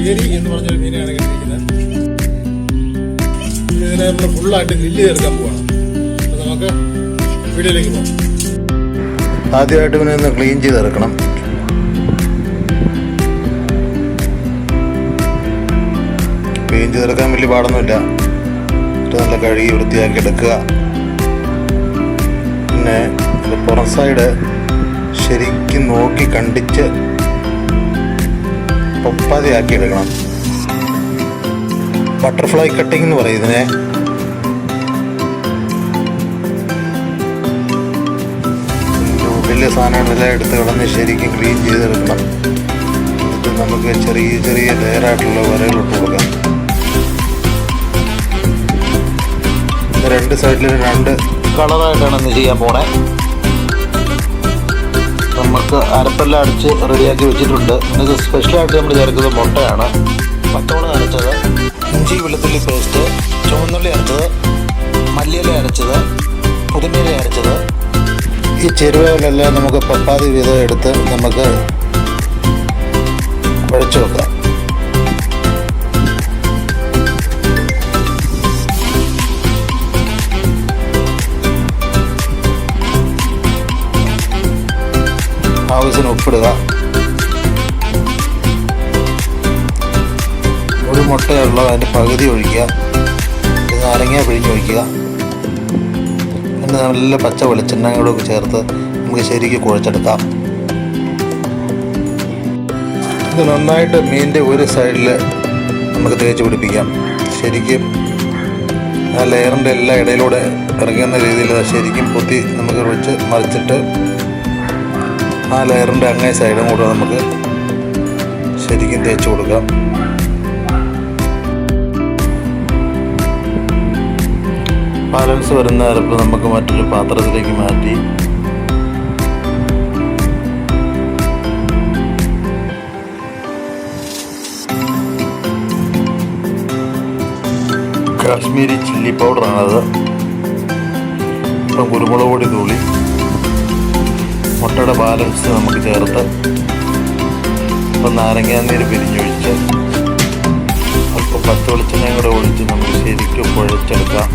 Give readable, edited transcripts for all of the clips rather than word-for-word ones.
eari എന്ന് പറഞ്ഞൊരു മീനാണ് കിട്ടിയിരിക്കുന്നത്. ഇതിനെ നമ്മൾ ഫുള്ളായിട്ട് ഗ്രില്ല് ചേർക്കാൻ പോവാണ്. അപ്പോൾ നമുക്ക് വീഡിയോയിലേക്ക് പോകാം. ആദ്യമായിട്ട് ഇവനെ ഒന്ന് ക്ലീൻ ചെയ്തെടുക്കണം. ക്ലീൻ ചെയ്തെടുക്കാൻ വലിയ പാടൊന്നുമില്ല. നല്ല കഴുകി വൃത്തിയാക്കി എടുക്കുക. പിന്നെ അതിൻ്റെ പുറം സൈഡ് ശരിക്കും നോക്കി കണ്ടിച്ച് പൊപ്പാതിയാക്കി എടുക്കണം. ബട്ടർഫ്ലൈ കട്ടിംഗ് എന്ന് പറയും ഇതിനെ. വലിയ സാധനങ്ങളെല്ലാം എടുത്ത് കളഞ്ഞ് ശരിക്കും ക്ലീൻ ചെയ്തെടുക്കണം. എന്നിട്ട് നമുക്ക് ചെറിയ ചെറിയ ലെയറായിട്ടുള്ള വരകളിട്ട് കൊടുക്കാം. രണ്ട് സൈഡിലും രണ്ട് കളറായിട്ടാണ് ഇന്ന് ചെയ്യാൻ പോണേ. നമുക്ക് അരപ്പെല്ലാം അടിച്ച് റെഡിയാക്കി വെച്ചിട്ടുണ്ട്. ഇത് സ്പെഷ്യലായിട്ട് നമ്മൾ ചേർക്കുന്നത് മുട്ടയാണ്. പച്ചമുളക് അരച്ചത്, ഇഞ്ചി വെളുത്തുള്ളി പേസ്റ്റ്, ചുവന്നുള്ളി അരച്ചത്, മല്ലിയില അരച്ചത്, പുതിനയില അരച്ചത്. ഈ ചേരുവകളെല്ലാം നമുക്ക് പപ്പാതി വീതം എടുത്ത് നമുക്ക് കുഴച്ച് വെക്കാം. ആവശ്യത്തിന് ഉപ്പിടുക. ഒരു മുട്ടയുള്ള അതിൻ്റെ പകുതി ഒഴിക്കുക. നാരങ്ങ പിഴിഞ്ഞൊഴിക്കുക. പിന്നെ നല്ല പച്ച വെളിച്ചെണ്ണയോടൊക്കെ ചേർത്ത് നമുക്ക് ശരിക്കും കുഴച്ചെടുക്കാം. ഇത് നന്നായിട്ട് മീനിൻ്റെ ഒരു സൈഡിൽ നമുക്ക് തേച്ച് പിടിപ്പിക്കാം. ശരിക്കും ആ ലെയറിൻ്റെ എല്ലാ ഇടയിലൂടെ ഇറങ്ങുന്ന രീതിയിൽ ശരിക്കും പൊത്തി നമുക്ക് വെച്ച് മറിച്ചിട്ട് ആ ലെയറിൻ്റെ അങ്ങേ സൈഡും കൂടെ നമുക്ക് ശരിക്കും തേച്ച് കൊടുക്കാം. ബാലൻസ് വരുന്ന അരപ്പ് നമുക്ക് മറ്റൊരു പാത്രത്തിലേക്ക് മാറ്റി കാശ്മീരി ചില്ലി പൗഡറാണത്. ഇപ്പം കുരുമുളക് പൊടി തൂളി മുട്ടയുടെ ബാലൻസ് നമുക്ക് ചേർത്ത് ഇപ്പം നാരങ്ങാനീര് പിരിഞ്ഞൊഴിച്ച് അല്പം പച്ച വെളിച്ചെണ്ണയും കൂടെ ഒഴിച്ച് നമുക്ക് ശരിക്കും കുഴച്ചെടുക്കാം.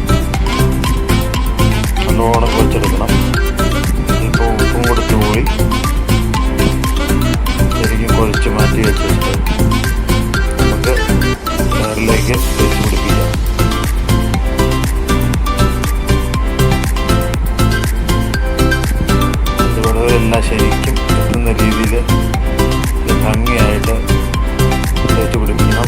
നല്ലോണം കുഴച്ചെടുക്കണം. ഇപ്പോൾ ഉപ്പും കൊടുത്ത് പോയി ശരിക്കും കുഴച്ച് മാറ്റി വെച്ചിട്ട് നമുക്ക് ലെയറിലേക്ക് തേച്ച് പിടിപ്പിക്കാം. എല്ലാം ശരിക്കും എത്തുന്ന രീതിയിൽ ഭംഗിയായിട്ട് തേച്ച് പിടിപ്പിക്കണം.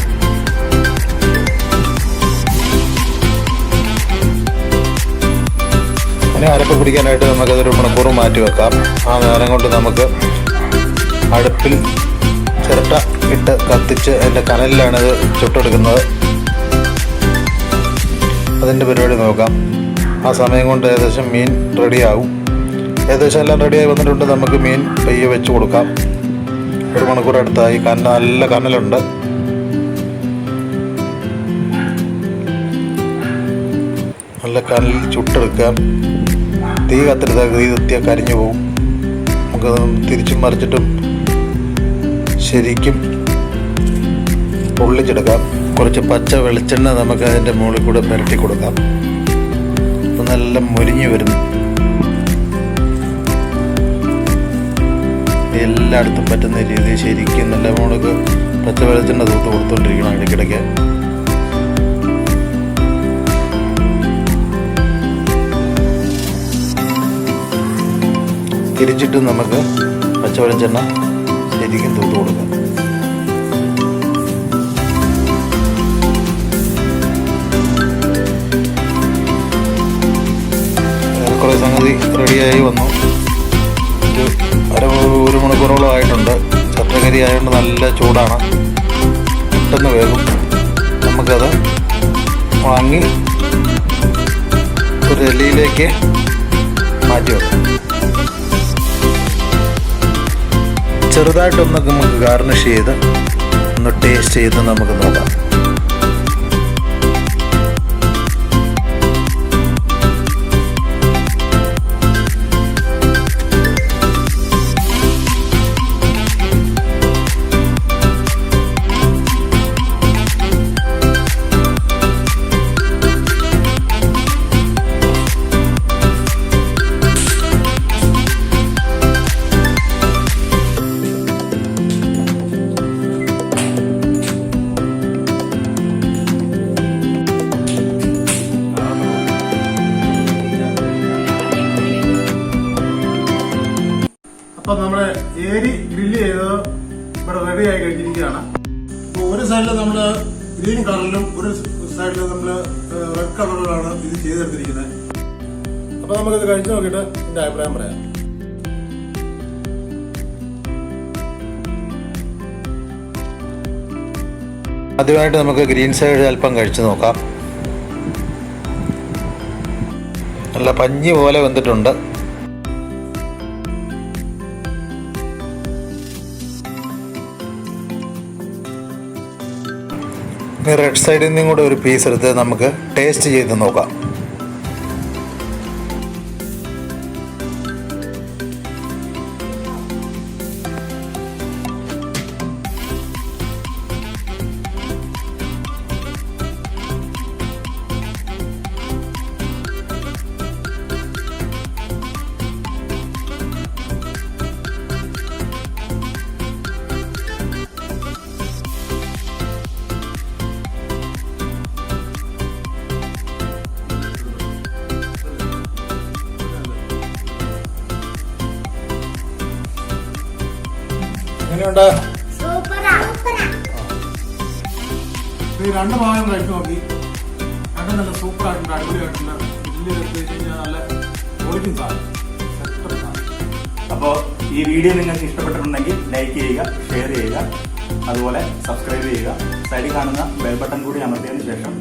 അങ്ങനെ അരപ്പ് പിടിക്കാനായിട്ട് നമുക്കതൊരു മണിക്കൂർ മാറ്റി വെക്കാം. ആ നേരം കൊണ്ട് നമുക്ക് അടുപ്പിൽ ചിരട്ട ഇട്ട് കത്തിച്ച് അതിൻ്റെ കനലിലാണിത് ചുട്ടെടുക്കുന്നത്. അതിൻ്റെ പരിപാടി നോക്കാം. ആ സമയം കൊണ്ട് ഏകദേശം മീൻ റെഡിയാവും. ഏകദേശം എല്ലാം റെഡിയായി വന്നിട്ടുണ്ട്. നമുക്ക് മീൻ പയ്യെ വെച്ച് കൊടുക്കാം. ഒരു മണിക്കൂർ അടുത്തായി. നല്ല കനലുണ്ട്. നല്ല കനലിൽ ചുട്ടെടുക്കാം. തീ കത്തിരുത്താൽ തീ കത്തിയാൽ കരിഞ്ഞു പോകും. നമുക്കത് തിരിച്ചും മറിച്ചിട്ടും ശരിക്കും പൊള്ളിച്ചെടുക്കാം. കുറച്ച് പച്ച വെളിച്ചെണ്ണ നമുക്ക് അതിൻ്റെ മുകളിൽ കൂടെ പുരട്ടി കൊടുക്കാം. അപ്പം നല്ല മുരിഞ്ഞു വരുന്നു. എല്ലായിടത്തും പറ്റുന്ന രീതിയിൽ ശരിക്കും നല്ല മുളക് പച്ച വെളിച്ചെണ്ണ തൂത്ത് കൊടുത്തുകൊണ്ടിരിക്കണം ഇടയ്ക്കിടയ്ക്ക്. തിരിച്ചിട്ട് നമുക്ക് പച്ച വെളിച്ചെണ്ണ ശരിക്കും തൂത്ത് കൊടുക്കാം. കുറേ സംഗതി റെഡിയായി വന്നു. ഒരു മണിക്കൂറോളം ആയിട്ടുണ്ട്. ചട്ടക്കരി ആയതുകൊണ്ട് നല്ല ചൂടാണ്, പെട്ടെന്ന് വേകും. നമുക്കത് വാങ്ങി ഒരു ഇലയിലേക്ക് മാറ്റി വെക്കാം. ചെറുതായിട്ടൊന്ന് നമുക്ക് ഗാർണിഷ് ചെയ്ത് ഒന്ന് ടേസ്റ്റ് ചെയ്ത് നമുക്ക് നോക്കാം. അപ്പൊ നമ്മുടെ ഏരി ഗ്രില്ല് ചെയ്തത് ഇവിടെ റെഡി ആയി കഴിഞ്ഞിരിക്കുകയാണ്. അപ്പോൾ ഒരു സൈഡിൽ നമ്മൾ ഗ്രീൻ കളറിലും ഒരു സൈഡിൽ നമ്മൾ റെഡ് കളറിലാണ് ഇത് ചെയ്തെടുത്തിരിക്കുന്നത്. അപ്പൊ നമുക്കിത് കഴിച്ചു നോക്കിയിട്ട് എന്റെ അഭിപ്രായം പറയാം. ആദ്യമായിട്ട് നമുക്ക് ഗ്രീൻ സൈഡ് അല്പം കഴിച്ചു നോക്കാം. നല്ല പഞ്ഞി പോലെ വെന്തിട്ടുണ്ട്. ഇനി റെഡ് സൈഡിൽ നിന്നും കൂടെ ഒരു പീസ് എടുത്ത് നമുക്ക് ടേസ്റ്റ് ചെയ്ത് നോക്കാം. എങ്ങനെയുണ്ട്? ഈ രണ്ട് ഭാഗം കഴിച്ചു നോക്കി. രണ്ടും നല്ല സൂപ്പർ ആയിട്ടുണ്ട്, അടിപൊളിയായിട്ടുണ്ട്. വലിയ നല്ല ക്വാളിറ്റി സാധനം. അപ്പോൾ ഈ വീഡിയോ നിങ്ങൾക്ക് ഇഷ്ടപ്പെട്ടിട്ടുണ്ടെങ്കിൽ ലൈക്ക് ചെയ്യുക, ഷെയർ ചെയ്യുക, അതുപോലെ സബ്സ്ക്രൈബ് ചെയ്യുക. സൈഡിൽ കാണുന്ന ബെൽ ബട്ടൺ കൂടി അമർത്തിയതിനു ശേഷം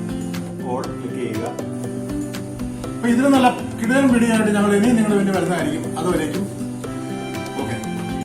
ഓൾ ക്ലിക്ക് ചെയ്യുക. അപ്പൊ ഇതിന് നല്ല കിടിലൻ വീഡിയോ ആയിട്ട് ഞങ്ങൾ ഇനിയും നിങ്ങളുടെ വേണ്ടി വരുന്നതായിരിക്കും. അതുവരേക്കും